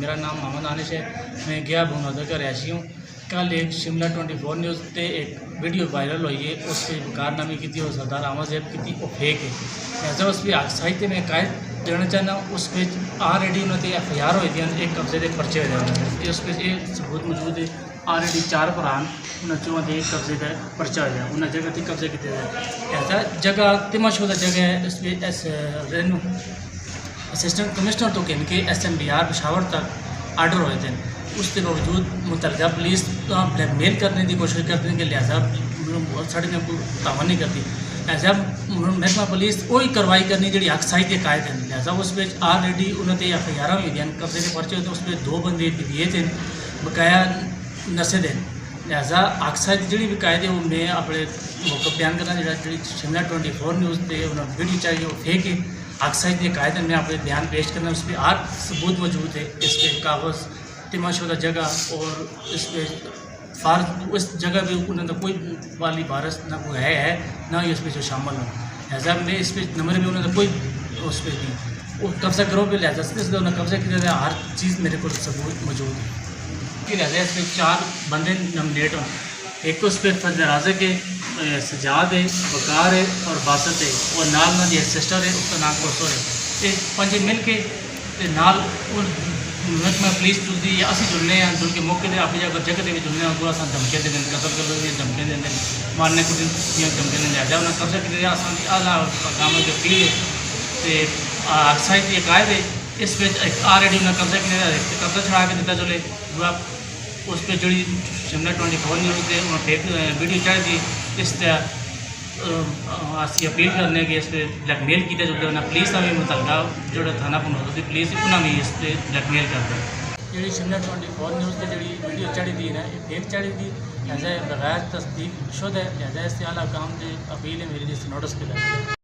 मेरा नाम मोहम्मद आनिश है। मैं गया भूनोदर का रहायशी हूँ। कल एक शिमला 24 न्यूज़ पे एक वीडियो वायरल हुई है, उससे कारनामी की थी और सरदार अहमद ज़ैब की थी, वो फेक है। ऐसा उस पर साहित्य में कायद देना चाहना, उस पर ऑलरेडी उन्होंने FIR हुई थी, एक कब्जे के पर्चे हुए उस पर एक सबूत मौजूद है। ऑलरेडी 4 भरान उन्होंने एक कब्जे का पर्चा हो उन्हें जगह थी कब्जे की ऐसा जगह तमाशुदा जगह है। उस पर रेनू असिस्टेंट कमिश्नर तो इनके SMBR पेशावर तक आर्डर हुए थे। उसके बावजूद मुतलका पुलिस ब्लैकमेल करने की कोशिश करते हैं कि लिहाजा साढ़े में कोई तावन नहीं करती। ऐसा महकमा पुलिस वही कार्रवाई करनी जी हक साहित के कायद हैं। लिहाजा उस पर ऑलरेडी उन्होंने FIR हुई थी, कब्जे के पर्चे होते उस पर 2 बंदे दिए थे बकाया नशे दें। लिहाजा हक साहित जी भी कायद है वो मैं अपने मौका बयान करना जी शिमला 24 न्यूज़ पर उन्होंने वीडियो चाहिए वो फेक है। हक साहित के कायद मैं अपने बयान पेश करना, उस पर 8 सबूत मौजूद है। इस पर कागज़ तमाशुदा जगह और इस पर फार उस जगह भी उन्होंने कोई वाली वारस ना कोई है ना ही उस पर जो शामिल हो। लिहाजा में इस पर नंबर भी उन्होंने कोई उस पर नहीं वो कब्जा करो पे लिहाजा से उन्होंने कब्जा किया, हर चीज़ मेरे को सबूत मौजूद है कि लिहाजा इस पर 4 बंदे नॉमिनेट हों। एक तो उस पर फजल राजा के सजाद है, वकार है और बासत है और नाल ना जी सिस्टर है, उसका नाम कोसर है। ये 5 मिल के नाल महकमा पुलिस जुलती या असी जुलने हैं, जुल के मौके पर अपनी जगह भी जुलने पूरा सा धमके देने कतल कर धमके देने मारने कुछ धमके देने लिहाजा उन्हें कब्जा किया आसान आला काम जो क्लियर तो साहित्य ये कायद है। इस पर ऑलरेडी उन्हें कब्जा किया कब्जा छड़ा के दिता चले उस पर जी शिमला 24 न्यूज़ से फेक वीडियो चढ़ दी। इस तरह असी अपील करने कि इस पर ब्लैकमेल किया जो पुलिस का भी मुतलका जो थाना भनोदर की पुलिस उन्होंने भी इस पर ब्लैकमेल करते जी शिमला 24 न्यूज़ से जी वीडियो चढ़ी थी ना फेक चढ़ी थी। लिहाजा बगैर तस्दीक शुदा है। लिहाजा इससे आला काम से अपील है मेरी जिस नोटिस के लिए।